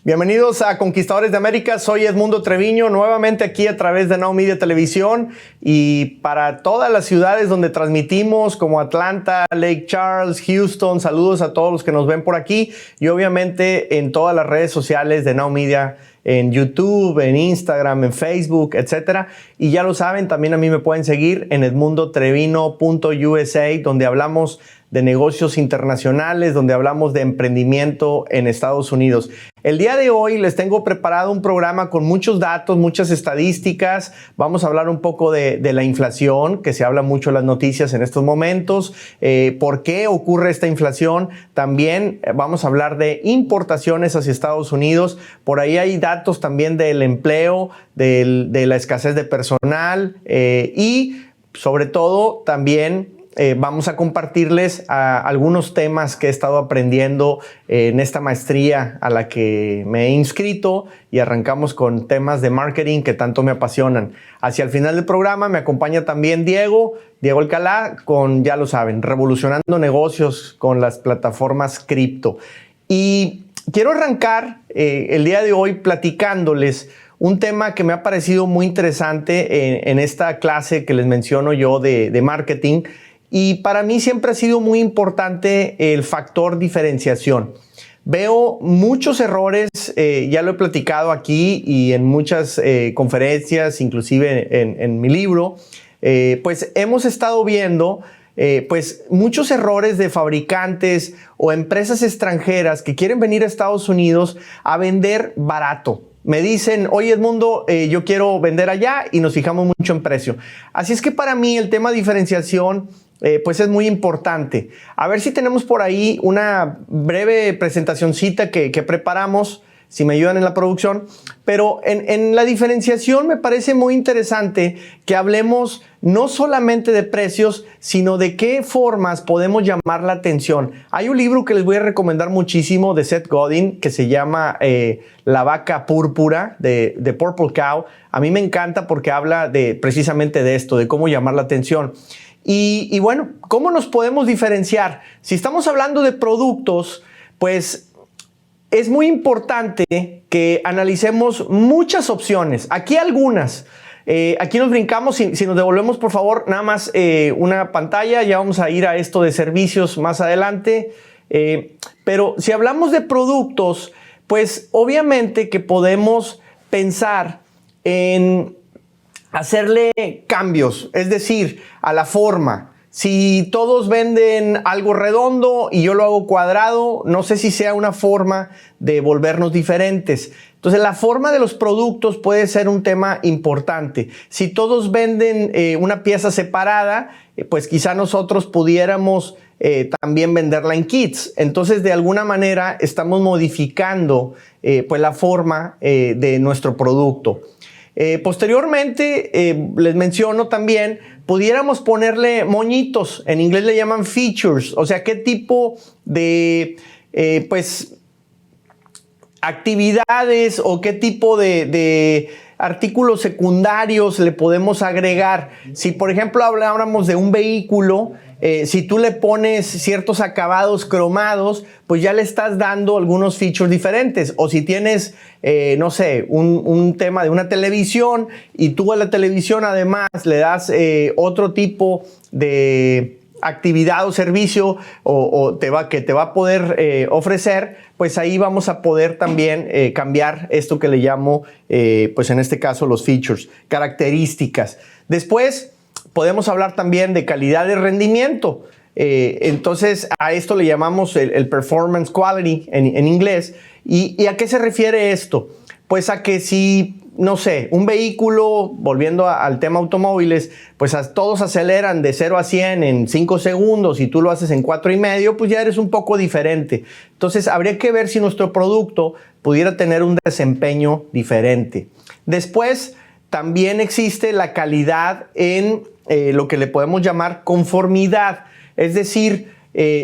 Bienvenidos a Conquistadores de América, soy Edmundo Treviño, nuevamente aquí a través de Now Media Televisión y para todas las ciudades donde transmitimos como Atlanta, Lake Charles, Houston, saludos a todos los que nos ven por aquí y obviamente en todas las redes sociales de Now Media, en YouTube, en Instagram, en Facebook, etcétera. Y ya lo saben, también a mí me pueden seguir en edmundotrevino.usa, donde hablamos de negocios internacionales, donde hablamos de emprendimiento en Estados Unidos. El día de hoy les tengo preparado un programa con muchos datos, muchas estadísticas. Vamos a hablar un poco de la inflación, que se habla mucho en las noticias en estos momentos. ¿Por qué ocurre esta inflación? También vamos a hablar de importaciones hacia Estados Unidos. Por ahí hay datos también del empleo, de la escasez de personal y sobre todo también vamos a compartirles algunos temas que he estado aprendiendo en esta maestría a la que me he inscrito y arrancamos con temas de marketing que tanto me apasionan. Hacia el final del programa me acompaña también Diego Alcalá con, ya lo saben, revolucionando negocios con las plataformas cripto. Y quiero arrancar el día de hoy platicándoles un tema que me ha parecido muy interesante en esta clase que les menciono yo de marketing. Y para mí siempre ha sido muy importante el factor diferenciación. Veo muchos errores, ya lo he platicado aquí y en muchas conferencias, inclusive en mi libro, pues hemos estado viendo pues muchos errores de fabricantes o empresas extranjeras que quieren venir a Estados Unidos a vender barato. Me dicen, oye Edmundo, yo quiero vender allá y nos fijamos mucho en precio. Así es que para mí el tema de diferenciación pues es muy importante. A ver si tenemos por ahí una breve presentacioncita que preparamos, si me ayudan en la producción. Pero en la diferenciación me parece muy interesante que hablemos no solamente de precios, sino de qué formas podemos llamar la atención. Hay un libro que les voy a recomendar muchísimo de Seth Godin que se llama La vaca púrpura, de Purple Cow. A mí me encanta porque habla precisamente de esto, de cómo llamar la atención. Y bueno, ¿cómo nos podemos diferenciar? Si estamos hablando de productos, pues es muy importante que analicemos muchas opciones. Aquí algunas. Aquí nos brincamos, si nos devolvemos por favor nada más una pantalla, ya vamos a ir a esto de servicios más adelante. Pero si hablamos de productos, pues obviamente que podemos pensar en hacerle cambios, es decir, a la forma. Si todos venden algo redondo y yo lo hago cuadrado, no sé si sea una forma de volvernos diferentes. Entonces, la forma de los productos puede ser un tema importante. Si todos venden una pieza separada, pues quizá nosotros pudiéramos también venderla en kits. Entonces, de alguna manera, estamos modificando pues la forma de nuestro producto. Posteriormente, les menciono también, pudiéramos ponerle moñitos, en inglés le llaman features, o sea, qué tipo de pues actividades o qué tipo de artículos secundarios le podemos agregar. Si por ejemplo habláramos de un vehículo, si tú le pones ciertos acabados cromados, pues ya le estás dando algunos features diferentes. O si tienes, no sé, un tema de una televisión y tú a la televisión además le das otro tipo de actividad o servicio que te va a poder ofrecer, pues ahí vamos a poder también cambiar esto que le llamo, pues en este caso los features, características. Después podemos hablar también de calidad de rendimiento. Entonces a esto le llamamos el performance quality en inglés. ¿Y a qué se refiere esto? Pues a que si, no sé, un vehículo, volviendo al tema automóviles, pues todos aceleran de 0 a 100 en 5 segundos y tú lo haces en 4,5, pues ya eres un poco diferente. Entonces habría que ver si nuestro producto pudiera tener un desempeño diferente. Después también existe la calidad en lo que le podemos llamar conformidad. Es decir,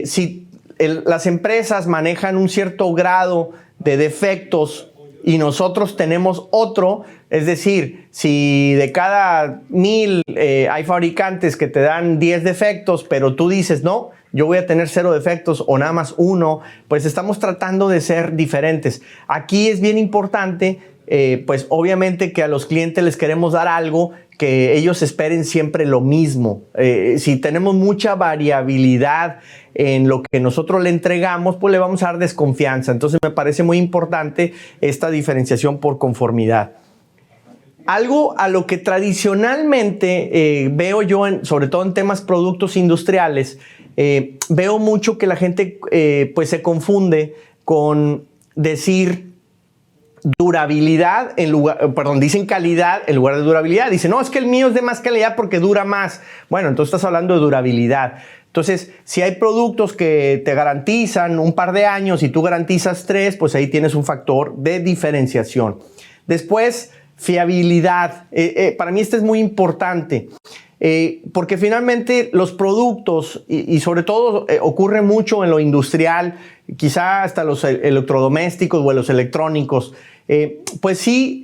si las empresas manejan un cierto grado de defectos y nosotros tenemos otro, es decir, si de cada 1000 hay fabricantes que te dan 10 defectos, pero tú dices, no, yo voy a tener 0 defectos o nada más 1, pues estamos tratando de ser diferentes. Aquí es bien importante, pues obviamente que a los clientes les queremos dar algo que ellos esperen siempre lo mismo. Si tenemos mucha variabilidad en lo que nosotros le entregamos, pues le vamos a dar desconfianza. Entonces me parece muy importante esta diferenciación por conformidad. Algo a lo que tradicionalmente veo yo, sobre todo en temas productos industriales, veo mucho que la gente pues se confunde con decir durabilidad dicen calidad en lugar de durabilidad. Dicen, no, es que el mío es de más calidad porque dura más. Bueno, entonces estás hablando de durabilidad. Entonces, si hay productos que te garantizan un par de años y tú garantizas 3, pues ahí tienes un factor de diferenciación. Después, fiabilidad. Para mí este es muy importante. Porque finalmente los productos y sobre todo ocurre mucho en lo industrial, quizá hasta los electrodomésticos o los electrónicos, pues sí,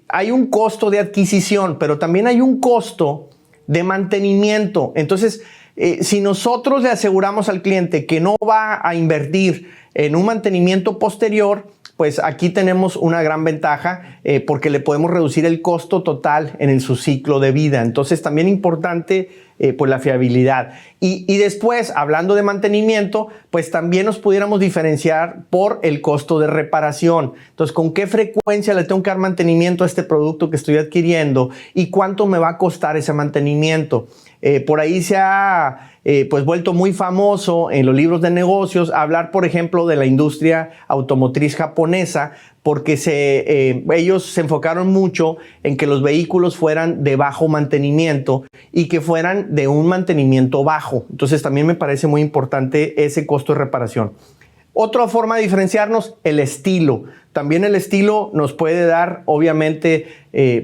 hay un costo de adquisición, pero también hay un costo de mantenimiento. Entonces, si nosotros le aseguramos al cliente que no va a invertir en un mantenimiento posterior, pues aquí tenemos una gran ventaja porque le podemos reducir el costo total en su ciclo de vida. Entonces también importante pues la fiabilidad. Y después, hablando de mantenimiento, pues también nos pudiéramos diferenciar por el costo de reparación. Entonces, ¿con qué frecuencia le tengo que dar mantenimiento a este producto que estoy adquiriendo? ¿Y cuánto me va a costar ese mantenimiento? Por ahí se ha pues vuelto muy famoso en los libros de negocios hablar, por ejemplo, de la industria automotriz japonesa, porque ellos se enfocaron mucho en que los vehículos fueran de bajo mantenimiento y que fueran de un mantenimiento bajo. Entonces también me parece muy importante ese costo de reparación. Otra forma de diferenciarnos, el estilo. También el estilo nos puede dar, obviamente,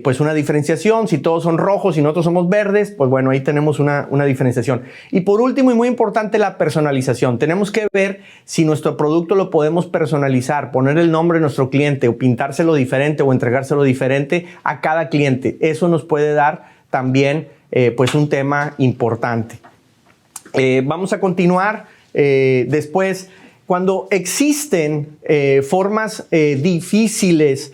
pues una diferenciación. Si todos son rojos y nosotros somos verdes, pues bueno, ahí tenemos una diferenciación. Y por último, y muy importante, la personalización. Tenemos que ver si nuestro producto lo podemos personalizar, poner el nombre de nuestro cliente o pintárselo diferente o entregárselo diferente a cada cliente. Eso nos puede dar también pues un tema importante. Vamos a continuar después. Cuando existen formas difíciles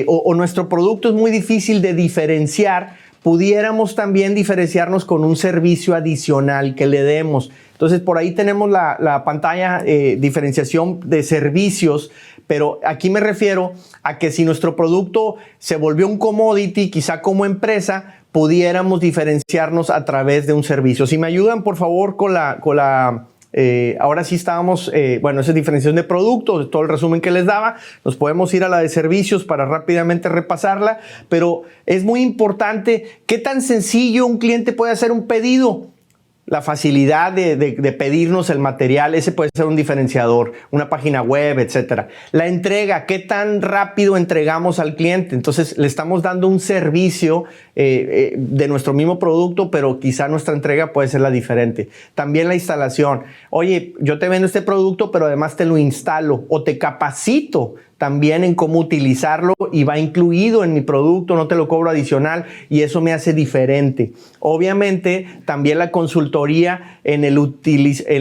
o nuestro producto es muy difícil de diferenciar, pudiéramos también diferenciarnos con un servicio adicional que le demos. Entonces, por ahí tenemos la pantalla diferenciación de servicios, pero aquí me refiero a que si nuestro producto se volvió un commodity, quizá como empresa, pudiéramos diferenciarnos a través de un servicio. Si me ayudan, por favor, con la ahora sí estábamos, bueno, esa es diferenciación de productos, todo el resumen que les daba. Nos podemos ir a la de servicios para rápidamente repasarla, pero es muy importante qué tan sencillo un cliente puede hacer un pedido. La facilidad de pedirnos el material, ese puede ser un diferenciador, una página web, etcétera. La entrega, qué tan rápido entregamos al cliente. Entonces le estamos dando un servicio de nuestro mismo producto, pero quizá nuestra entrega puede ser la diferente. También la instalación. Oye, yo te vendo este producto, pero además te lo instalo o te capacito también en cómo utilizarlo y va incluido en mi producto, no te lo cobro adicional y eso me hace diferente. Obviamente también la consultoría en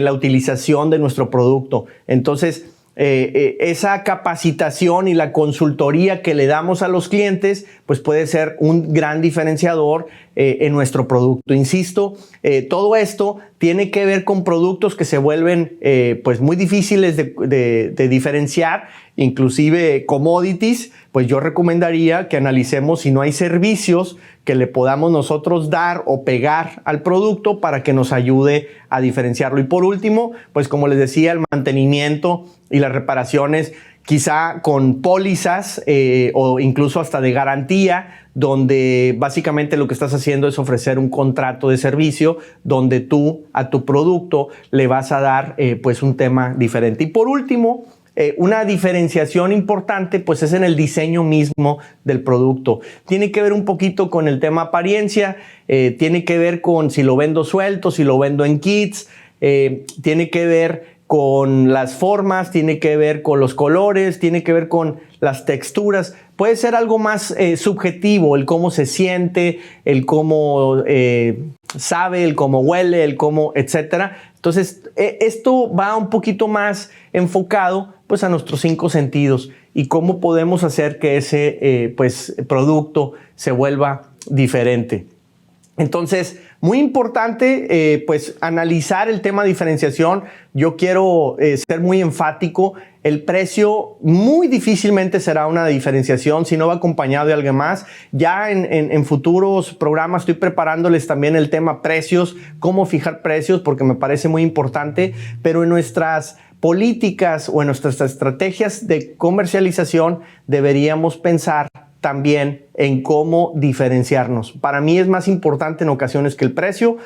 la utilización de nuestro producto. Entonces, esa capacitación y la consultoría que le damos a los clientes, pues puede ser un gran diferenciador en nuestro producto. Insisto, todo esto tiene que ver con productos que se vuelven pues muy difíciles de diferenciar, inclusive commodities. Pues yo recomendaría que analicemos si no hay servicios que le podamos nosotros dar o pegar al producto para que nos ayude a diferenciarlo. Y por último, pues como les decía, el mantenimiento y las reparaciones, quizá con pólizas o incluso hasta de garantía, donde básicamente lo que estás haciendo es ofrecer un contrato de servicio donde tú a tu producto le vas a dar pues un tema diferente. Y por último, una diferenciación importante pues es en el diseño mismo del producto. Tiene que ver un poquito con el tema apariencia, tiene que ver con si lo vendo suelto, si lo vendo en kits, tiene que ver con las formas, tiene que ver con los colores, tiene que ver con las texturas. Puede ser algo más subjetivo, el cómo se siente, el cómo sabe, el cómo huele, el cómo, etcétera. Entonces, esto va un poquito más enfocado pues a nuestros 5 sentidos y cómo podemos hacer que ese producto se vuelva diferente. Entonces, muy importante pues analizar el tema de diferenciación. Yo quiero ser muy enfático. El precio muy difícilmente será una diferenciación si no va acompañado de algo más. Ya en futuros programas estoy preparándoles también el tema precios, cómo fijar precios, porque me parece muy importante, pero en nuestras políticas o en nuestras estrategias de comercialización deberíamos pensar también en cómo diferenciarnos. Para mí es más importante en ocasiones que el precio.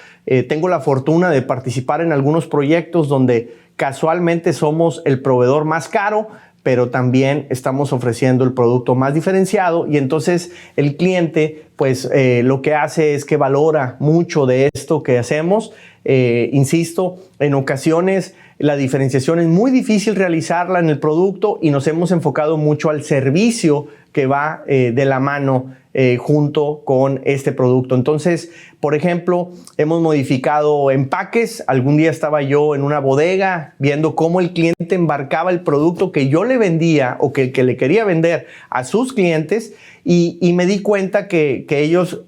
Tengo la fortuna de participar en algunos proyectos donde casualmente somos el proveedor más caro, pero también estamos ofreciendo el producto más diferenciado y entonces el cliente pues lo que hace es que valora mucho de esto que hacemos. Insisto, en ocasiones la diferenciación es muy difícil realizarla en el producto y nos hemos enfocado mucho al servicio que va de la mano junto con este producto. Entonces, por ejemplo, hemos modificado empaques. Algún día estaba yo en una bodega viendo cómo el cliente embarcaba el producto que yo le vendía o que le quería vender a sus clientes y me di cuenta que ellos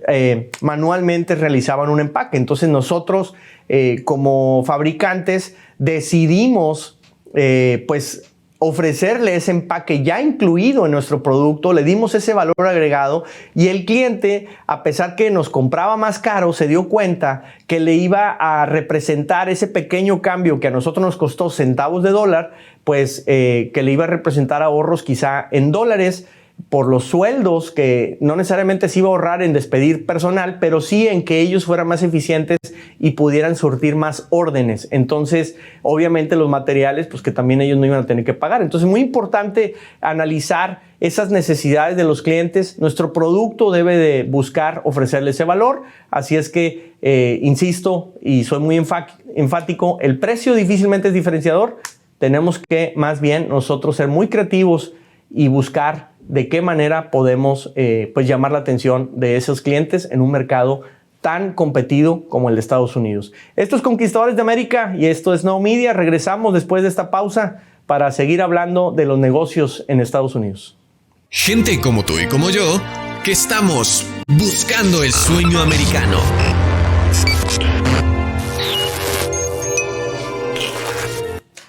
manualmente realizaban un empaque. Entonces nosotros como fabricantes decidimos pues ofrecerle ese empaque ya incluido en nuestro producto, le dimos ese valor agregado y el cliente, a pesar que nos compraba más caro, se dio cuenta que le iba a representar ese pequeño cambio que a nosotros nos costó centavos de dólar, pues que le iba a representar ahorros quizá en dólares por los sueldos, que no necesariamente se iba a ahorrar en despedir personal, pero sí en que ellos fueran más eficientes y pudieran surtir más órdenes. Entonces, obviamente los materiales, pues que también ellos no iban a tener que pagar. Entonces, muy importante analizar esas necesidades de los clientes. Nuestro producto debe de buscar ofrecerle ese valor. Así es que, insisto, y soy muy enfático, el precio difícilmente es diferenciador. Tenemos que más bien nosotros ser muy creativos y buscar de qué manera podemos pues llamar la atención de esos clientes en un mercado tan competido como el de Estados Unidos. Esto es Conquistadores de América y esto es Now Media. Regresamos después de esta pausa para seguir hablando de los negocios en Estados Unidos. Gente como tú y como yo, que estamos buscando el sueño americano.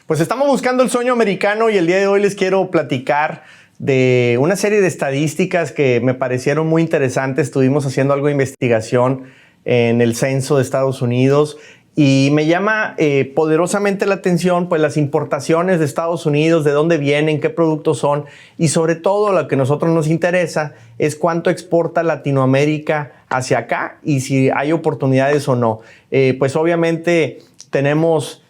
Pues estamos buscando el sueño americano y el día de hoy les quiero platicar de una serie de estadísticas que me parecieron muy interesantes. Estuvimos haciendo algo de investigación en el censo de Estados Unidos y me llama poderosamente la atención pues las importaciones de Estados Unidos, de dónde vienen, qué productos son y sobre todo lo que a nosotros nos interesa es cuánto exporta Latinoamérica hacia acá y si hay oportunidades o no. Pues obviamente tenemos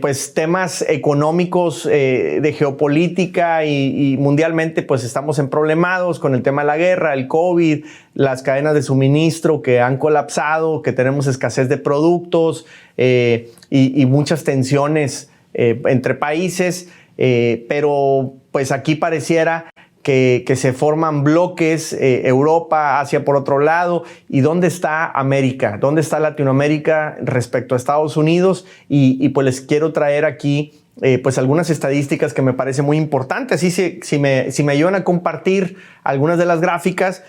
pues temas económicos de geopolítica y mundialmente pues estamos emproblemados con el tema de la guerra, el COVID, las cadenas de suministro que han colapsado, que tenemos escasez de productos y muchas tensiones entre países, pero pues aquí pareciera que se forman bloques, Europa, Asia por otro lado. ¿Y dónde está América? ¿Dónde está Latinoamérica respecto a Estados Unidos? Y pues les quiero traer aquí pues algunas estadísticas que me parecen muy importantes. Así si me ayudan a compartir algunas de las gráficas,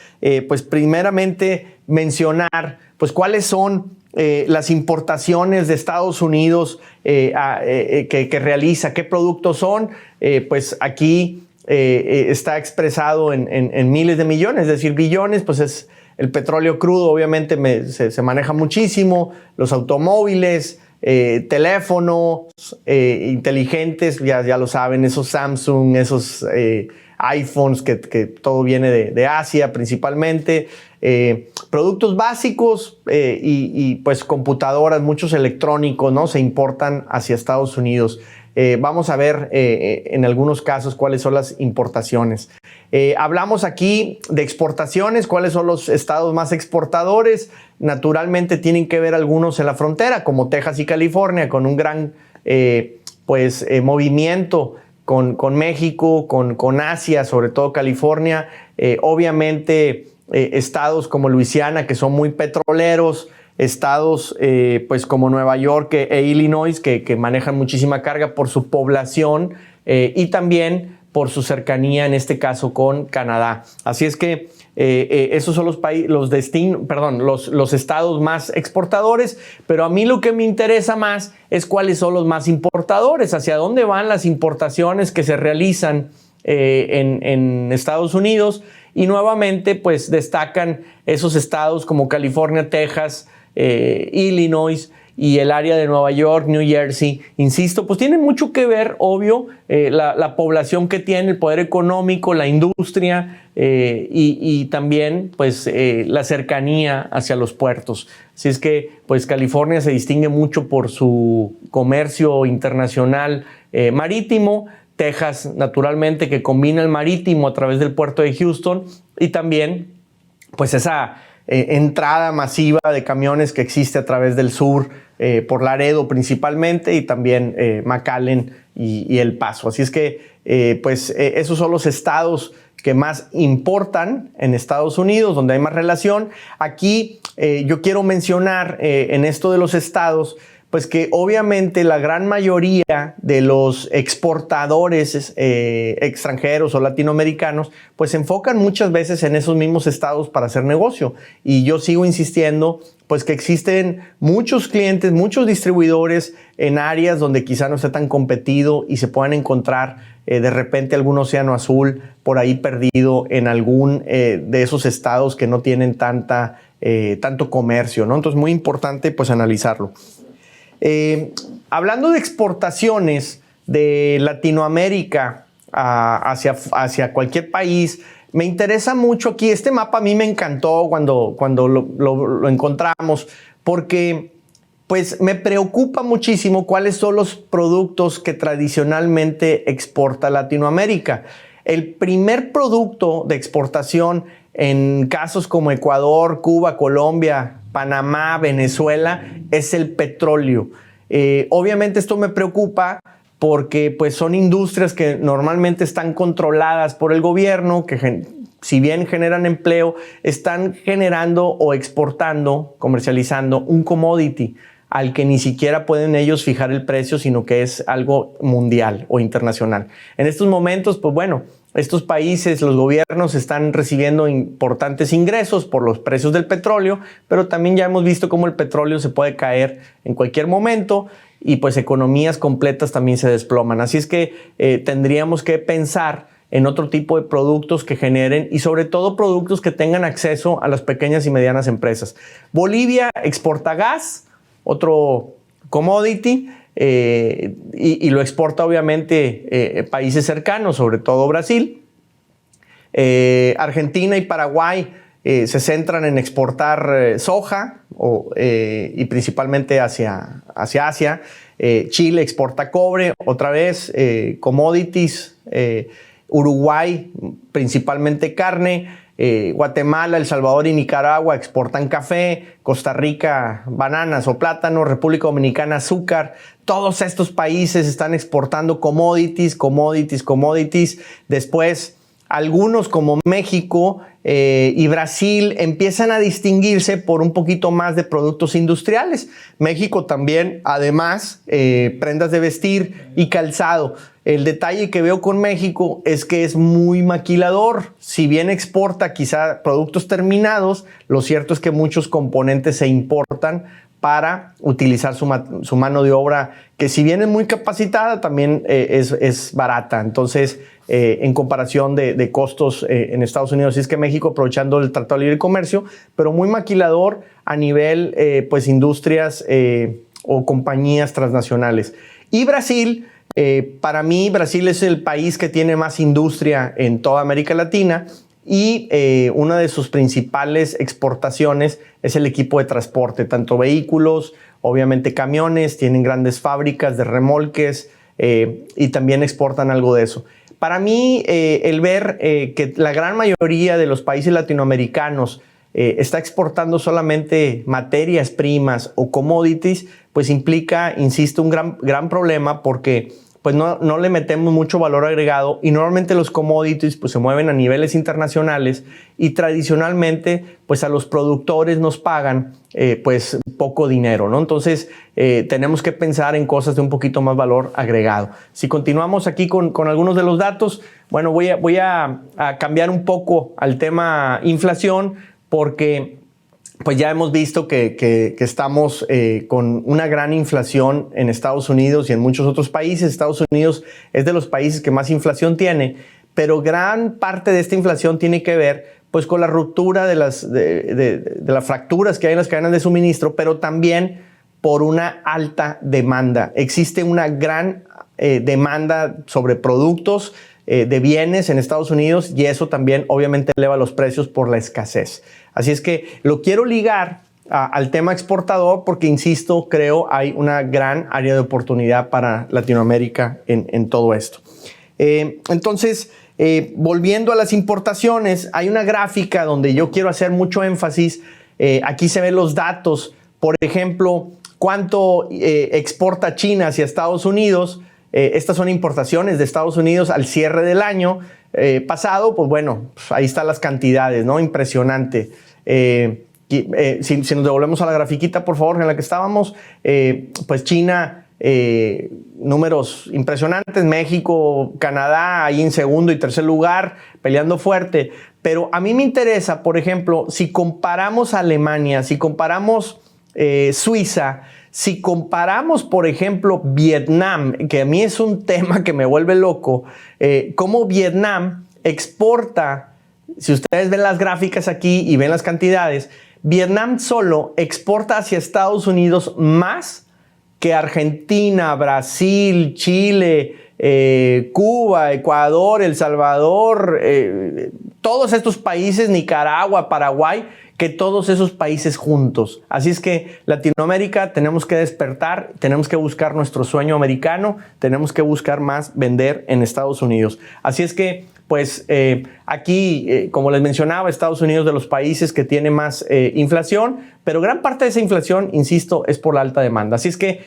pues primeramente mencionar pues cuáles son las importaciones de Estados Unidos que realiza, qué productos son, pues aquí está expresado en miles de millones, es decir, billones, pues es el petróleo crudo, obviamente se maneja muchísimo, los automóviles, teléfonos inteligentes, ya lo saben, esos Samsung, esos iPhones que todo viene de Asia principalmente, productos básicos y pues computadoras, muchos electrónicos, ¿no? Se importan hacia Estados Unidos. Vamos a ver en algunos casos cuáles son las importaciones. Hablamos aquí de exportaciones, cuáles son los estados más exportadores. Naturalmente tienen que ver algunos en la frontera, como Texas y California, con un gran movimiento con México, con Asia, sobre todo California. Obviamente estados como Luisiana, que son muy petroleros, estados pues como Nueva York e Illinois que manejan muchísima carga por su población y también por su cercanía, en este caso, con Canadá. Así es que esos son los estados más exportadores, pero a mí lo que me interesa más es cuáles son los más importadores, hacia dónde van las importaciones que se realizan en Estados Unidos, y nuevamente pues destacan esos estados como California, Texas, Illinois y el área de Nueva York, New Jersey. Insisto, pues tiene mucho que ver, obvio, la población que tiene, el poder económico, la industria y también pues la cercanía hacia los puertos. Así es que pues California se distingue mucho por su comercio internacional marítimo. Texas, naturalmente, que combina el marítimo a través del puerto de Houston, y también pues esa entrada masiva de camiones que existe a través del sur, por Laredo principalmente, y también McAllen y El Paso. Así es que esos son los estados que más importan en Estados Unidos, donde hay más relación. Aquí yo quiero mencionar en esto de los estados, pues que obviamente la gran mayoría de los exportadores extranjeros o latinoamericanos pues se enfocan muchas veces en esos mismos estados para hacer negocio. Y yo sigo insistiendo pues que existen muchos clientes, muchos distribuidores en áreas donde quizá no esté tan competido y se puedan encontrar de repente algún océano azul por ahí perdido en algún de esos estados que no tienen tanto comercio, ¿no? Entonces, muy importante pues analizarlo. Hablando de exportaciones de Latinoamérica hacia cualquier país, me interesa mucho aquí. Este mapa a mí me encantó cuando lo encontramos, porque pues me preocupa muchísimo cuáles son los productos que tradicionalmente exporta Latinoamérica. El primer producto de exportación en casos como Ecuador, Cuba, Colombia, Panamá, Venezuela, es el petróleo. Obviamente esto me preocupa porque pues, son industrias que normalmente están controladas por el gobierno, que si bien generan empleo, están generando o exportando, comercializando un commodity al que ni siquiera pueden ellos fijar el precio, sino que es algo mundial o internacional. En estos momentos, pues bueno, estos países, los gobiernos están recibiendo importantes ingresos por los precios del petróleo, pero también ya hemos visto cómo el petróleo se puede caer en cualquier momento y pues economías completas también se desploman. Así es que tendríamos que pensar en otro tipo de productos que generen y sobre todo productos que tengan acceso a las pequeñas y medianas empresas. Bolivia exporta gas, otro commodity, y lo exporta obviamente países cercanos, sobre todo Brasil. Argentina y Paraguay se centran en exportar soja y principalmente hacia Asia. Chile exporta cobre, otra vez commodities. Uruguay principalmente carne. Guatemala, El Salvador y Nicaragua exportan café, Costa Rica bananas o plátanos, República Dominicana azúcar. Todos estos países están exportando commodities. Después, algunos como México y Brasil empiezan a distinguirse por un poquito más de productos industriales. México también, además, prendas de vestir y calzado. El detalle que veo con México es que es muy maquilador. Si bien exporta quizá productos terminados, lo cierto es que muchos componentes se importan para utilizar su mano de obra, que si bien es muy capacitada, también es barata. Entonces, en comparación de costos en Estados Unidos, sí es que México, aprovechando el Tratado de Libre Comercio, pero muy maquilador a nivel pues industrias o compañías transnacionales. Y Brasil, para mí, Brasil es el país que tiene más industria en toda América Latina y una de sus principales exportaciones es el equipo de transporte, tanto vehículos, obviamente camiones, tienen grandes fábricas de remolques y también exportan algo de eso. Para mí, el ver que la gran mayoría de los países latinoamericanos está exportando solamente materias primas o commodities, pues implica, insisto, un gran problema, porque pues no le metemos mucho valor agregado y normalmente los commodities pues se mueven a niveles internacionales y tradicionalmente pues a los productores nos pagan pues poco dinero, ¿no? Entonces tenemos que pensar en cosas de un poquito más valor agregado. Si continuamos aquí con algunos de los datos, bueno, voy a cambiar un poco al tema inflación porque pues ya hemos visto que estamos con una gran inflación en Estados Unidos y en muchos otros países. Estados Unidos es de los países que más inflación tiene, pero gran parte de esta inflación tiene que ver pues con la ruptura de las fracturas que hay en las cadenas de suministro, pero también por una alta demanda. Existe una gran demanda sobre productos de bienes en Estados Unidos y eso también obviamente eleva los precios por la escasez. Así es que lo quiero ligar al tema exportador porque, insisto, creo hay una gran área de oportunidad para Latinoamérica en todo esto. Entonces, volviendo a las importaciones, hay una gráfica donde yo quiero hacer mucho énfasis. Aquí se ven los datos. Por ejemplo, cuánto exporta China hacia Estados Unidos. Estas son importaciones de Estados Unidos al cierre del año pasado. Pues bueno, pues ahí están las cantidades, ¿no? Impresionante. Si nos devolvemos a la grafiquita, por favor, en la que estábamos, pues China, números impresionantes. México, Canadá, ahí en segundo y tercer lugar, peleando fuerte. Pero a mí me interesa, por ejemplo, si comparamos Alemania, si comparamos Suiza, si comparamos, por ejemplo, Vietnam, que a mí es un tema que me vuelve loco, cómo Vietnam exporta, si ustedes ven las gráficas aquí y ven las cantidades, Vietnam solo exporta hacia Estados Unidos más que Argentina, Brasil, Chile, Cuba, Ecuador, El Salvador, todos estos países, Nicaragua, Paraguay, que todos esos países juntos. Así es que Latinoamérica tenemos que despertar, tenemos que buscar nuestro sueño americano, tenemos que buscar más vender en Estados Unidos. Así es que, pues, aquí, como les mencionaba, Estados Unidos de los países que tiene más inflación, pero gran parte de esa inflación, insisto, es por la alta demanda. Así es que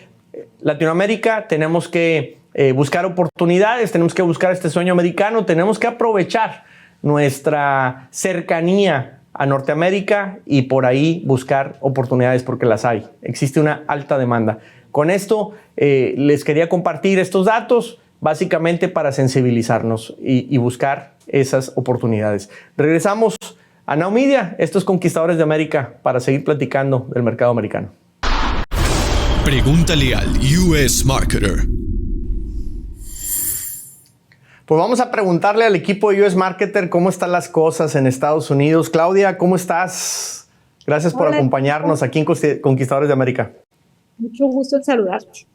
Latinoamérica tenemos que buscar oportunidades, tenemos que buscar este sueño americano, tenemos que aprovechar nuestra cercanía a Norteamérica y por ahí buscar oportunidades porque las hay. Existe una alta demanda. Con esto les quería compartir estos datos básicamente para sensibilizarnos y buscar esas oportunidades. Regresamos a Now Media, estos Conquistadores de América, para seguir platicando del mercado americano. Pregúntale al US Marketer. Pues vamos a preguntarle al equipo de US Marketer cómo están las cosas en Estados Unidos. Claudia, ¿cómo estás? Gracias por acompañarnos aquí en Conquistadores de América. Mucho gusto en saludarte.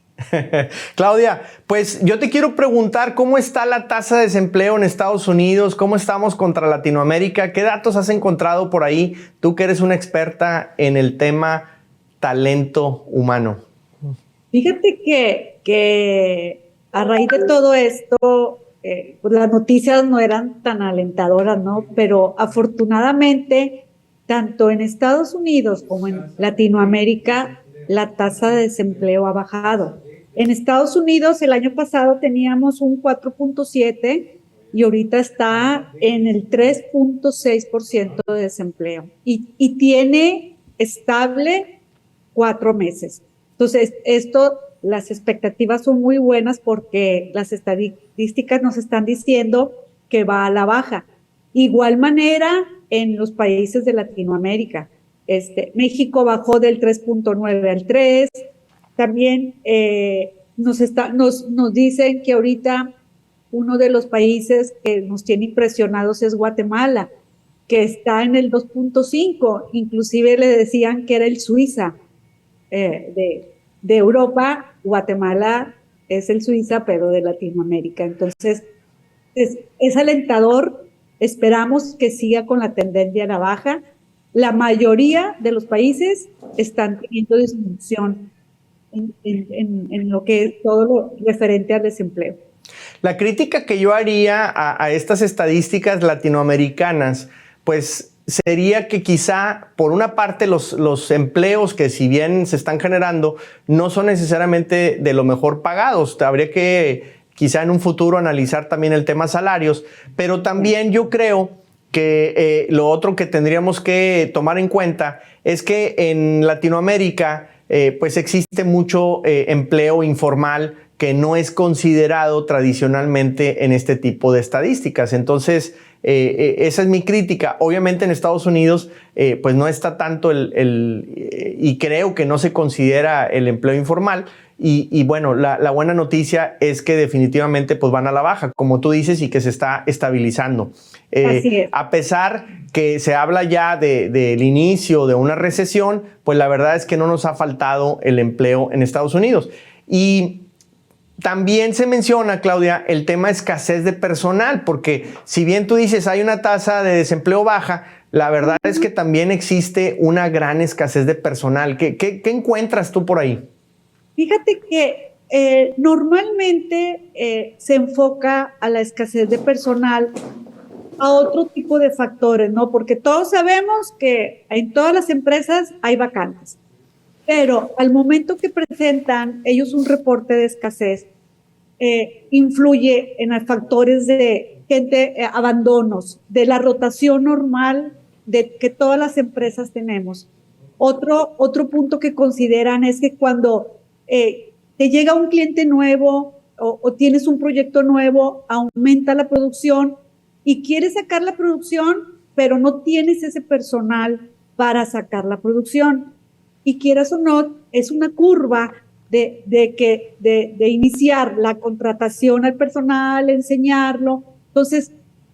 Claudia, pues yo te quiero preguntar cómo está la tasa de desempleo en Estados Unidos, cómo estamos contra Latinoamérica, qué datos has encontrado por ahí, tú que eres una experta en el tema talento humano. Fíjate que a raíz de todo esto, pues las noticias no eran tan alentadoras, ¿no? Pero afortunadamente, tanto en Estados Unidos como en Latinoamérica, la tasa de desempleo ha bajado. En Estados Unidos el año pasado teníamos un 4.7 y ahorita está en el 3.6% de desempleo y tiene estable 4 meses. Entonces, las expectativas son muy buenas porque las estadísticas nos están diciendo que va a la baja. Igual manera en los países de Latinoamérica. México bajó del 3.9 al 3. También nos dicen que ahorita uno de los países que nos tiene impresionados es Guatemala, que está en el 2.5. Inclusive le decían que era el Suiza de Europa. Guatemala es el Suiza, pero de Latinoamérica. Entonces, es alentador. Esperamos que siga con la tendencia a la baja. La mayoría de los países están teniendo disminución en lo que es todo lo referente al desempleo. La crítica que yo haría a estas estadísticas latinoamericanas, pues sería que quizá por una parte los empleos que si bien se están generando no son necesariamente de lo mejor pagados. Habría que quizá en un futuro analizar también el tema salarios, pero también yo creo que lo otro que tendríamos que tomar en cuenta es que en Latinoamérica pues existe mucho empleo informal que no es considerado tradicionalmente en este tipo de estadísticas. Entonces, esa es mi crítica. Obviamente en Estados Unidos pues no está tanto y creo que no se considera el empleo informal. Y bueno, la buena noticia es que definitivamente pues van a la baja, como tú dices, y que se está estabilizando. Así es. A pesar que se habla ya del inicio de una recesión, pues la verdad es que no nos ha faltado el empleo en Estados Unidos. Y también se menciona, Claudia, el tema de escasez de personal, porque si bien tú dices hay una tasa de desempleo baja, la verdad es que también existe una gran escasez de personal. ¿Qué encuentras tú por ahí? Fíjate que normalmente se enfoca a la escasez de personal a otro tipo de factores, ¿no? Porque todos sabemos que en todas las empresas hay vacantes. Pero al momento que presentan ellos un reporte de escasez, influye en los factores de gente, abandonos, de la rotación normal de que todas las empresas tenemos. Otro punto que consideran es que cuando te llega un cliente nuevo o tienes un proyecto nuevo, aumenta la producción y quieres sacar la producción, pero no tienes ese personal para sacar la producción. Y quieras o no, es una curva de iniciar la contratación al personal, enseñarlo. Entonces,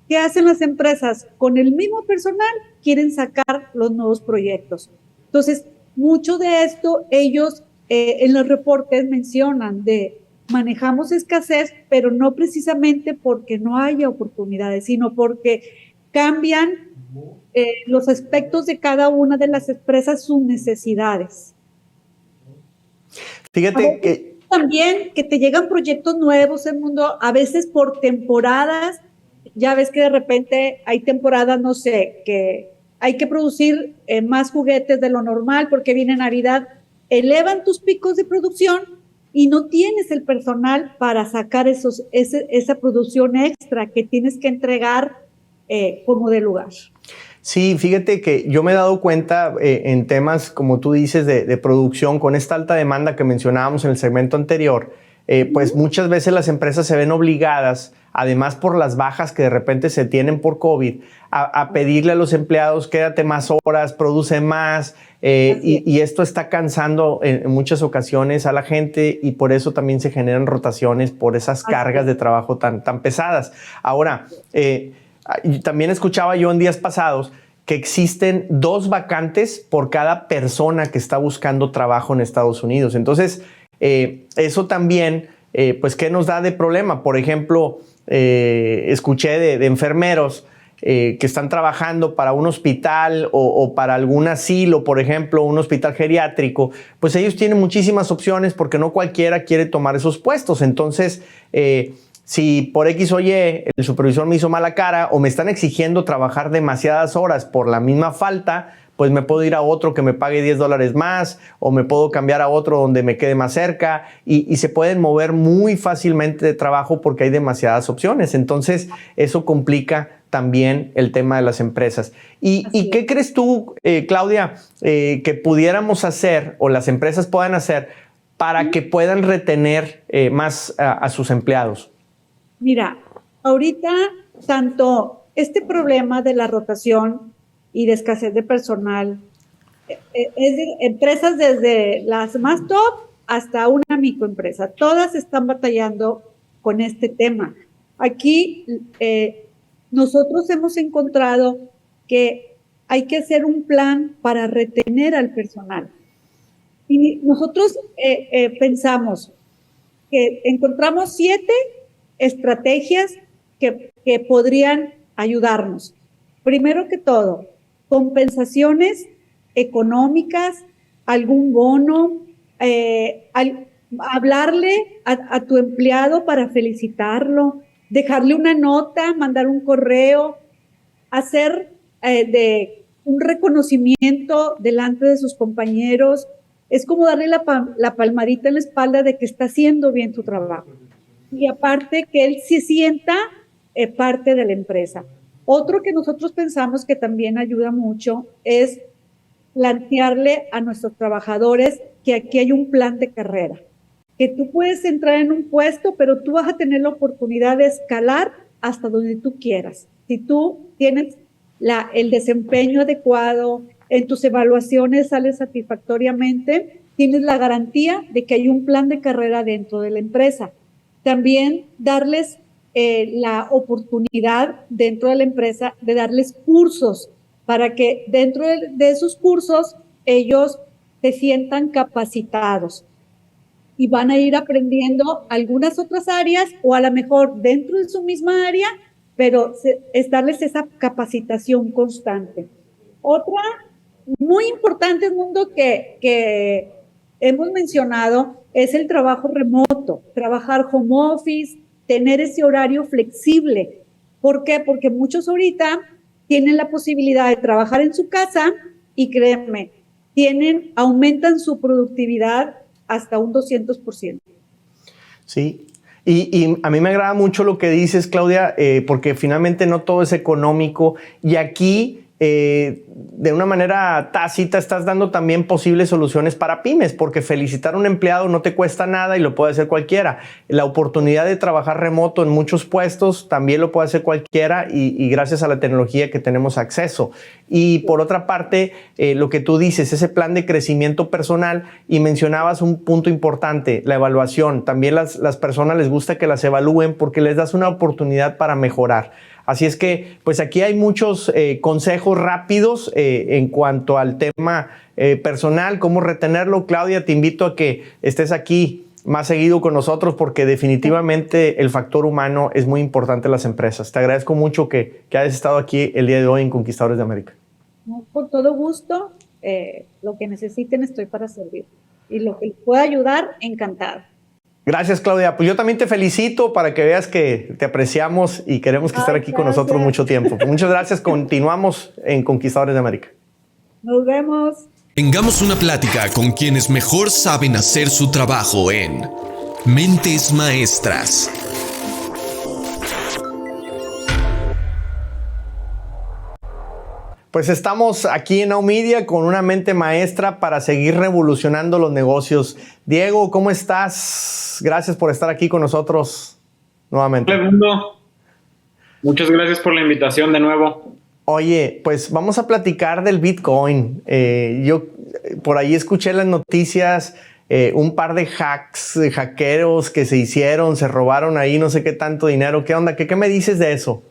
¿qué hacen las empresas? Con el mismo personal quieren sacar los nuevos proyectos. Entonces, mucho de esto ellos en los reportes mencionan de manejamos escasez, pero no precisamente porque no haya oportunidades, sino porque cambian los aspectos de cada una de las empresas, sus necesidades. Fíjate que también que te llegan proyectos nuevos en el mundo, a veces por temporadas. Ya ves que de repente hay temporadas, no sé, que hay que producir más juguetes de lo normal porque viene Navidad, elevan tus picos de producción y no tienes el personal para sacar esa producción extra que tienes que entregar como de lugar. sí, fíjate que yo me he dado cuenta en temas, como tú dices, de producción, con esta alta demanda que mencionábamos en el segmento anterior, pues muchas veces las empresas se ven obligadas, además por las bajas que de repente se tienen por COVID, a pedirle a los empleados, quédate más horas, produce más, y esto está cansando en muchas ocasiones a la gente y por eso también se generan rotaciones por esas cargas de trabajo tan pesadas. Ahora, también escuchaba yo en días pasados que existen 2 vacantes por cada persona que está buscando trabajo en Estados Unidos. Entonces, eso también, pues, ¿qué nos da de problema? Por ejemplo, escuché de enfermeros que están trabajando para un hospital o para algún asilo, por ejemplo, un hospital geriátrico, pues ellos tienen muchísimas opciones porque no cualquiera quiere tomar esos puestos. Entonces, si por X o Y el supervisor me hizo mala cara o me están exigiendo trabajar demasiadas horas por la misma falta, pues me puedo ir a otro que me pague $10 más o me puedo cambiar a otro donde me quede más cerca y se pueden mover muy fácilmente de trabajo porque hay demasiadas opciones. Entonces, eso complica también el tema de las empresas. ¿Y qué crees tú, Claudia, que pudiéramos hacer o las empresas puedan hacer para que puedan retener más a sus empleados? Mira, ahorita tanto este problema de la rotación y de escasez de personal es de empresas desde las más top hasta una microempresa. Todas están batallando con este tema. Aquí nosotros hemos encontrado que hay que hacer un plan para retener al personal. Y nosotros pensamos que encontramos 7 estrategias que podrían ayudarnos. Primero que todo, compensaciones económicas, algún bono, hablarle a tu empleado para felicitarlo, dejarle una nota, mandar un correo, hacer de un reconocimiento delante de sus compañeros. Es como darle la palmadita en la espalda de que está haciendo bien tu trabajo. y aparte que él se sienta parte de la empresa. Otro que nosotros pensamos que también ayuda mucho es plantearle a nuestros trabajadores que aquí hay un plan de carrera, que tú puedes entrar en un puesto, pero tú vas a tener la oportunidad de escalar hasta donde tú quieras. Si tú tienes el desempeño adecuado, en tus evaluaciones sales satisfactoriamente, tienes la garantía de que hay un plan de carrera dentro de la empresa. También darles la oportunidad dentro de la empresa de darles cursos para que dentro de esos cursos ellos se sientan capacitados y van a ir aprendiendo algunas otras áreas o a lo mejor dentro de su misma área, pero es darles esa capacitación constante. Otra muy importante, mundo, que hemos mencionado es el trabajo remoto, trabajar home office, tener ese horario flexible. ¿Por qué? Porque muchos ahorita tienen la posibilidad de trabajar en su casa y créanme, aumentan su productividad hasta un 200%. Sí, y a mí me agrada mucho lo que dices, Claudia, porque finalmente no todo es económico y aquí de una manera tácita estás dando también posibles soluciones para pymes, porque felicitar a un empleado no te cuesta nada y lo puede hacer cualquiera. La oportunidad de trabajar remoto en muchos puestos también lo puede hacer cualquiera y gracias a la tecnología que tenemos acceso. Y por otra parte, lo que tú dices, ese plan de crecimiento personal, y mencionabas un punto importante, la evaluación. También las personas les gusta que las evalúen porque les das una oportunidad para mejorar. Así es que, pues aquí hay muchos consejos rápidos en cuanto al tema personal, cómo retenerlo. Claudia, te invito a que estés aquí más seguido con nosotros porque definitivamente el factor humano es muy importante en las empresas. Te agradezco mucho que hayas estado aquí el día de hoy en Conquistadores de América. Con todo gusto, lo que necesiten estoy para servir. Y lo que les pueda ayudar, encantada. Gracias, Claudia. Pues yo también te felicito para que veas que te apreciamos y queremos que estar aquí con nosotros mucho tiempo. Muchas gracias. Continuamos en Conquistadores de América. Nos vemos. Tengamos una plática con quienes mejor saben hacer su trabajo en Mentes Maestras. Pues estamos aquí en Now Media con una mente maestra para seguir revolucionando los negocios. Diego, ¿cómo estás? Gracias por estar aquí con nosotros nuevamente. Hola, mundo. Muchas gracias por la invitación de nuevo. Oye, pues vamos a platicar del Bitcoin. Yo por ahí escuché las noticias, un par de hackeros que se hicieron, se robaron ahí no sé qué tanto dinero. ¿Qué onda? ¿Qué me dices de eso?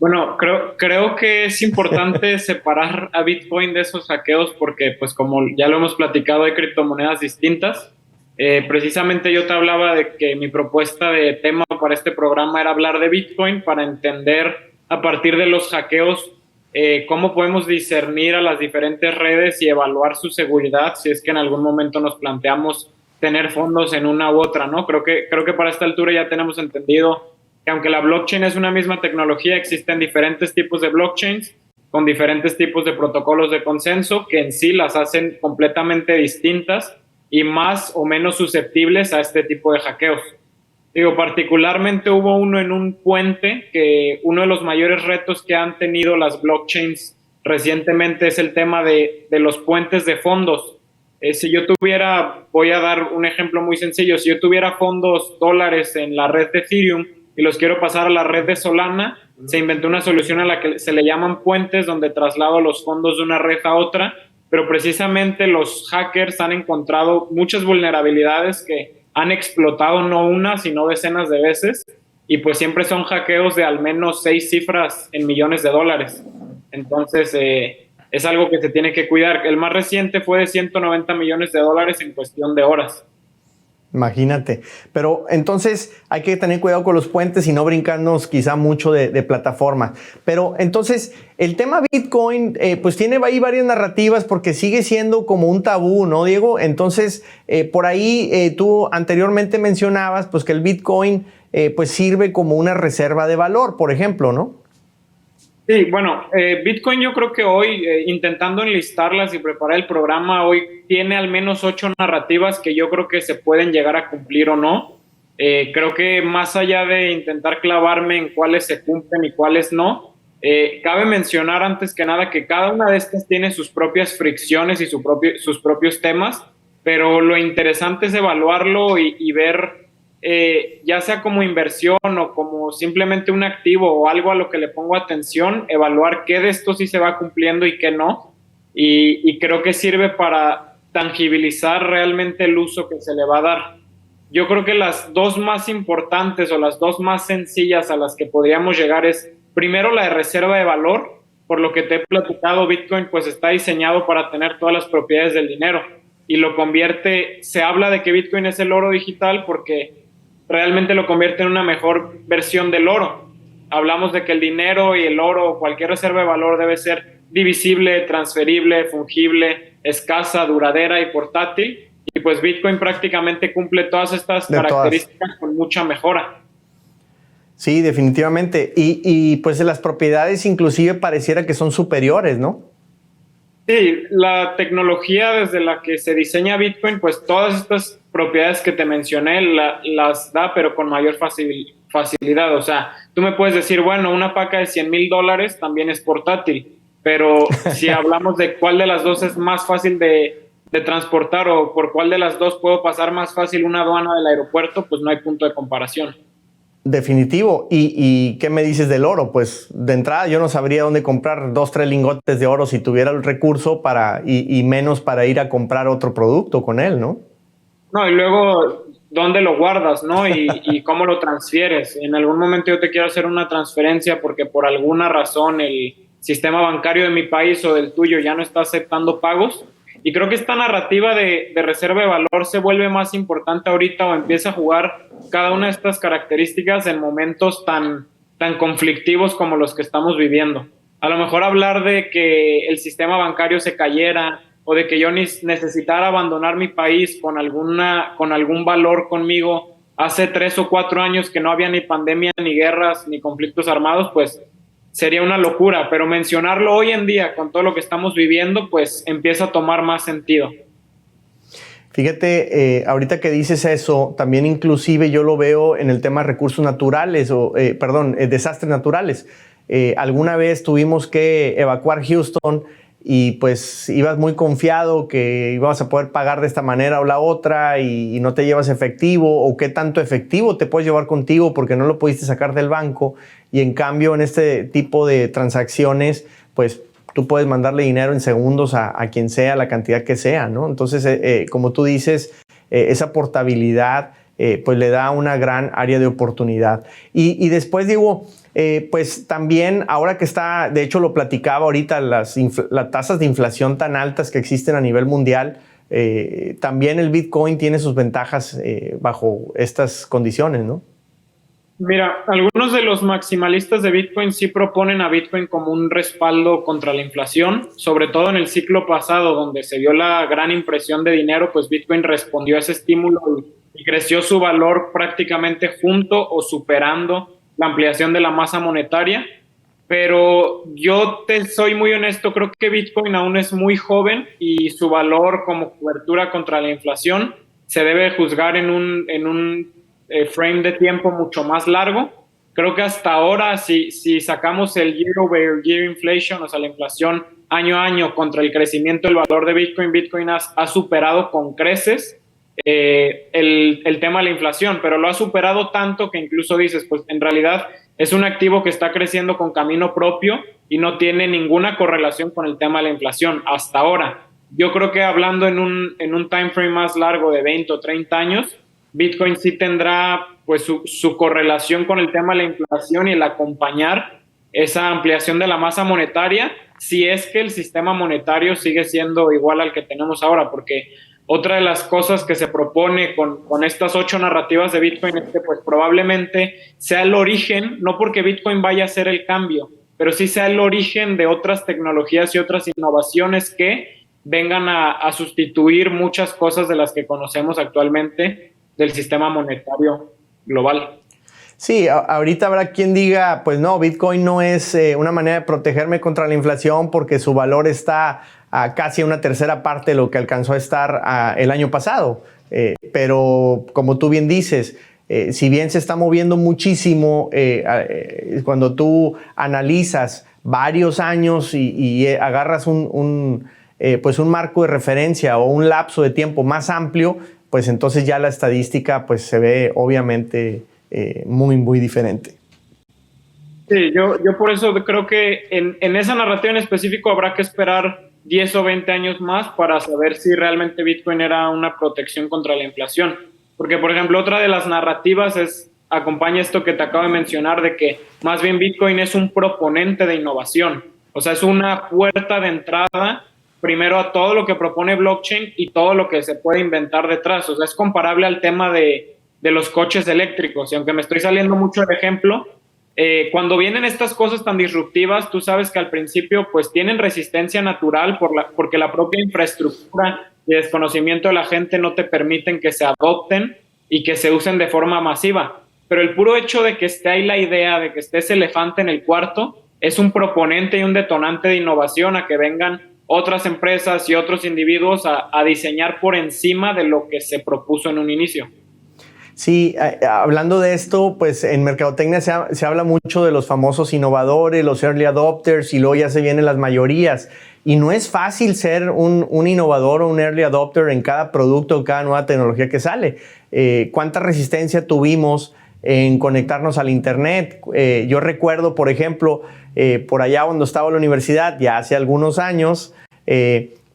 Bueno, creo que es importante separar a Bitcoin de esos hackeos porque, pues como ya lo hemos platicado, hay criptomonedas distintas. Precisamente yo te hablaba de que mi propuesta de tema para este programa era hablar de Bitcoin para entender a partir de los hackeos cómo podemos discernir a las diferentes redes y evaluar su seguridad si es que en algún momento nos planteamos tener fondos en una u otra, ¿no? Creo que para esta altura ya tenemos entendido que aunque la blockchain es una misma tecnología, existen diferentes tipos de blockchains con diferentes tipos de protocolos de consenso que en sí las hacen completamente distintas y más o menos susceptibles a este tipo de hackeos. Digo, particularmente hubo uno en un puente que uno de los mayores retos que han tenido las blockchains recientemente es el tema de los puentes de fondos. Si yo tuviera, voy a dar un ejemplo muy sencillo, si yo tuviera fondos dólares en la red de Ethereum y los quiero pasar a la red de Solana, se inventó una solución a la que se le llaman puentes, donde traslado los fondos de una red a otra, pero precisamente los hackers han encontrado muchas vulnerabilidades que han explotado no una, sino decenas de veces, y pues siempre son hackeos de al menos 6 cifras en millones de dólares. Entonces, es algo que se tiene que cuidar. El más reciente fue de 190 millones de dólares en cuestión de horas. Imagínate. Pero entonces hay que tener cuidado con los puentes y no brincarnos quizá mucho de plataforma. Pero entonces el tema Bitcoin pues tiene ahí varias narrativas porque sigue siendo como un tabú, ¿no, Diego? Entonces por ahí tú anteriormente mencionabas pues que el Bitcoin pues sirve como una reserva de valor, por ejemplo, ¿no? Sí, bueno, Bitcoin yo creo que hoy, intentando enlistarlas y preparar el programa, hoy tiene al menos 8 narrativas que yo creo que se pueden llegar a cumplir o no. Creo que más allá de intentar clavarme en cuáles se cumplen y cuáles no, cabe mencionar antes que nada que cada una de estas tiene sus propias fricciones y sus propios temas, pero lo interesante es evaluarlo y ver, ya sea como inversión o como simplemente un activo o algo a lo que le pongo atención, evaluar qué de esto sí se va cumpliendo y qué no, y creo que sirve para tangibilizar realmente el uso que se le va a dar. Yo creo que las dos más importantes o las dos más sencillas a las que podríamos llegar es, primero, la de reserva de valor. Por lo que te he platicado, Bitcoin pues está diseñado para tener todas las propiedades del dinero y lo convierte, se habla de que Bitcoin es el oro digital porque realmente lo convierte en una mejor versión del oro. Hablamos de que el dinero y el oro o cualquier reserva de valor debe ser divisible, transferible, fungible, escasa, duradera y portátil. Y pues Bitcoin prácticamente cumple todas estas características con mucha mejora. Sí, definitivamente. Y pues las propiedades inclusive pareciera que son superiores, ¿no? Sí, la tecnología desde la que se diseña Bitcoin, pues todas estas propiedades que te mencioné las da, pero con mayor facilidad. O sea, tú me puedes decir, bueno, una paca de $100,000 también es portátil, pero si hablamos de cuál de las dos es más fácil de transportar o por cuál de las dos puedo pasar más fácil una aduana del aeropuerto, pues no hay punto de comparación. Definitivo. ¿Y qué me dices del oro? Pues de entrada yo no sabría dónde comprar 2-3 lingotes de oro si tuviera el recurso y menos para ir a comprar otro producto con él, ¿no? No, y luego, ¿dónde lo guardas, no? Y cómo lo transfieres. En algún momento yo te quiero hacer una transferencia porque por alguna razón el sistema bancario de mi país o del tuyo ya no está aceptando pagos. Y creo que esta narrativa de reserva de valor se vuelve más importante ahorita o empieza a jugar cada una de estas características en momentos tan conflictivos como los que estamos viviendo. A lo mejor hablar de que el sistema bancario se cayera o de que yo necesitara abandonar mi país con algún valor conmigo hace 3 o 4 años que no había ni pandemia, ni guerras, ni conflictos armados, pues sería una locura, pero mencionarlo hoy en día con todo lo que estamos viviendo, pues empieza a tomar más sentido. Fíjate, ahorita que dices eso, también inclusive yo lo veo en el tema de recursos naturales, desastres naturales. Alguna vez tuvimos que evacuar Houston y pues ibas muy confiado que ibas a poder pagar de esta manera o la otra y no te llevas efectivo, o qué tanto efectivo te puedes llevar contigo porque no lo pudiste sacar del banco, y en cambio en este tipo de transacciones pues tú puedes mandarle dinero en segundos a quien sea, la cantidad que sea, ¿no? Entonces, como tú dices, esa portabilidad pues le da una gran área de oportunidad. Y después digo, pues también ahora que está, de hecho lo platicaba ahorita, las tasas de inflación tan altas que existen a nivel mundial, también el Bitcoin tiene sus ventajas bajo estas condiciones, ¿no? Mira, algunos de los maximalistas de Bitcoin sí proponen a Bitcoin como un respaldo contra la inflación, sobre todo en el ciclo pasado, donde se vio la gran impresión de dinero, pues Bitcoin respondió a ese estímulo y creció su valor prácticamente junto o superando la ampliación de la masa monetaria. Pero yo te soy muy honesto, creo que Bitcoin aún es muy joven y su valor como cobertura contra la inflación se debe juzgar en un frame de tiempo mucho más largo. Creo que hasta ahora, si sacamos el year over year inflation, o sea, la inflación año a año contra el crecimiento del valor de Bitcoin ha superado con creces el tema de la inflación, pero lo ha superado tanto que incluso dices, pues en realidad es un activo que está creciendo con camino propio y no tiene ninguna correlación con el tema de la inflación hasta ahora. Yo creo que hablando en un time frame más largo de 20 o 30 años, Bitcoin sí tendrá pues su correlación con el tema de la inflación y el acompañar esa ampliación de la masa monetaria, si es que el sistema monetario sigue siendo igual al que tenemos ahora, porque otra de las cosas que se propone con estas 8 narrativas de Bitcoin es que pues probablemente sea el origen, no porque Bitcoin vaya a ser el cambio, pero sí sea el origen de otras tecnologías y otras innovaciones que vengan a sustituir muchas cosas de las que conocemos actualmente del sistema monetario global. Sí, ahorita habrá quien diga, pues no, Bitcoin no es una manera de protegerme contra la inflación porque su valor está a casi una tercera parte de lo que alcanzó a estar el año pasado. Pero como tú bien dices, si bien se está moviendo muchísimo, cuando tú analizas varios años y agarras pues un marco de referencia o un lapso de tiempo más amplio, pues entonces ya la estadística pues se ve obviamente muy, muy diferente. Sí, yo por eso creo que en esa narrativa en específico habrá que esperar 10 o 20 años más para saber si realmente Bitcoin era una protección contra la inflación. Porque, por ejemplo, otra de las narrativas acompaña esto que te acabo de mencionar, de que más bien Bitcoin es un proponente de innovación. O sea, es una puerta de entrada primero a todo lo que propone blockchain y todo lo que se puede inventar detrás. O sea, es comparable al tema de los coches eléctricos. Y aunque me estoy saliendo mucho de ejemplo, cuando vienen estas cosas tan disruptivas, tú sabes que al principio pues tienen resistencia natural porque la propia infraestructura y desconocimiento de la gente no te permiten que se adopten y que se usen de forma masiva. Pero el puro hecho de que esté ahí la idea de que esté ese elefante en el cuarto es un proponente y un detonante de innovación a que vengan otras empresas y otros individuos a diseñar por encima de lo que se propuso en un inicio. Sí, hablando de esto, pues en mercadotecnia se habla mucho de los famosos innovadores, los early adopters, y luego ya se vienen las mayorías. Y no es fácil ser un innovador o un early adopter en cada producto o cada nueva tecnología que sale. ¿Cuánta resistencia tuvimos en conectarnos al Internet? Yo recuerdo, por ejemplo, por allá cuando estaba en la universidad, ya hace algunos años,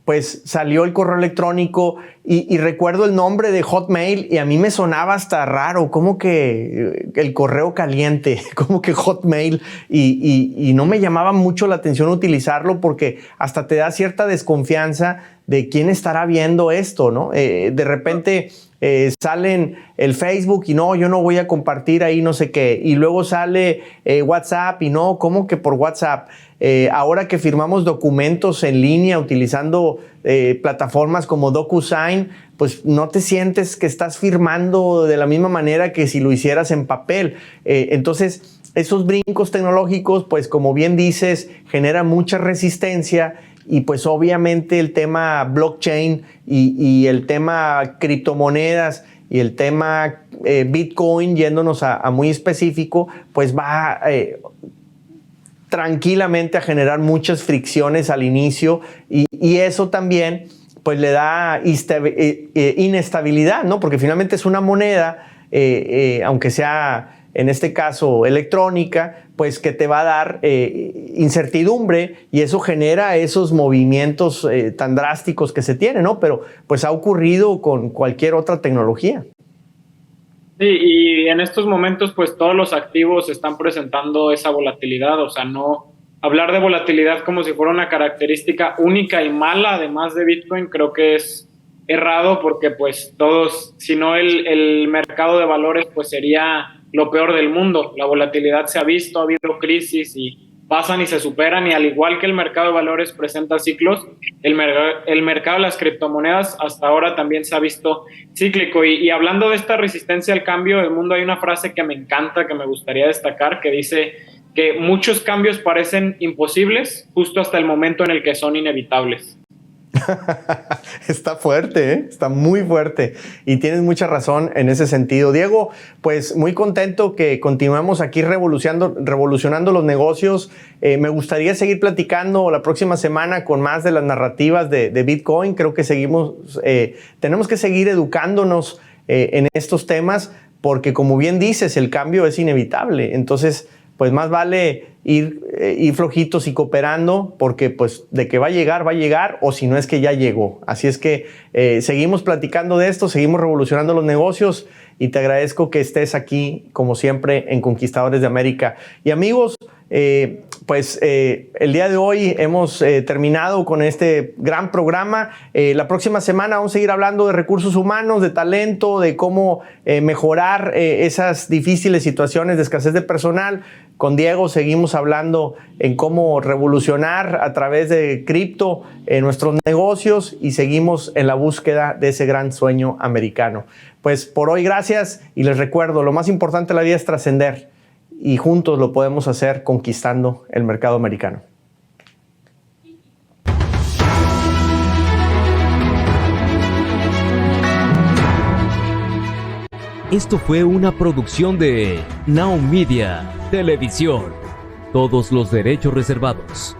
pues salió el correo electrónico y recuerdo el nombre de Hotmail y a mí me sonaba hasta raro, como que el correo caliente, como que Hotmail, y no me llamaba mucho la atención utilizarlo porque hasta te da cierta desconfianza de quién estará viendo esto, ¿no? De repente salen el Facebook y no, yo no voy a compartir ahí no sé qué, y luego sale WhatsApp y no, ¿cómo que por WhatsApp? Ahora que firmamos documentos en línea utilizando plataformas como DocuSign, pues no te sientes que estás firmando de la misma manera que si lo hicieras en papel. Entonces, esos brincos tecnológicos, pues como bien dices, generan mucha resistencia. Y pues obviamente el tema blockchain y el tema criptomonedas y el tema Bitcoin, yéndonos a muy específico, pues va tranquilamente a generar muchas fricciones al inicio y eso también pues le da inestabilidad, ¿no? Porque finalmente es una moneda, aunque sea en este caso electrónica, pues que te va a dar incertidumbre y eso genera esos movimientos tan drásticos que se tienen, ¿no? Pero pues ha ocurrido con cualquier otra tecnología. Sí, y en estos momentos pues todos los activos están presentando esa volatilidad, o sea, no hablar de volatilidad como si fuera una característica única y mala además de Bitcoin creo que es errado porque pues todos, si no el mercado de valores pues sería lo peor del mundo. La volatilidad se ha visto, ha habido crisis y pasan y se superan y al igual que el mercado de valores presenta ciclos, el mercado de las criptomonedas hasta ahora también se ha visto cíclico y hablando de esta resistencia al cambio del mundo hay una frase que me encanta, que me gustaría destacar, que dice que muchos cambios parecen imposibles justo hasta el momento en el que son inevitables. Está fuerte, ¿eh? Está muy fuerte y tienes mucha razón en ese sentido. Diego, pues muy contento que continuemos aquí revolucionando los negocios. Me gustaría seguir platicando la próxima semana con más de las narrativas de Bitcoin. Creo que tenemos que seguir educándonos en estos temas porque como bien dices, el cambio es inevitable. Entonces, pues más vale ir flojitos y cooperando porque pues de que va a llegar o si no es que ya llegó. Así es que seguimos platicando de esto, seguimos revolucionando los negocios y te agradezco que estés aquí como siempre en Conquistadores de América. Y amigos, el día de hoy hemos terminado con este gran programa. La próxima semana vamos a seguir hablando de recursos humanos, de talento, de cómo mejorar esas difíciles situaciones de escasez de personal. Con Diego seguimos hablando en cómo revolucionar a través de cripto nuestros negocios y seguimos en la búsqueda de ese gran sueño americano. Pues por hoy gracias y les recuerdo, lo más importante de la vida es trascender y juntos lo podemos hacer conquistando el mercado americano. Esto fue una producción de Now Media Televisión. Todos los derechos reservados.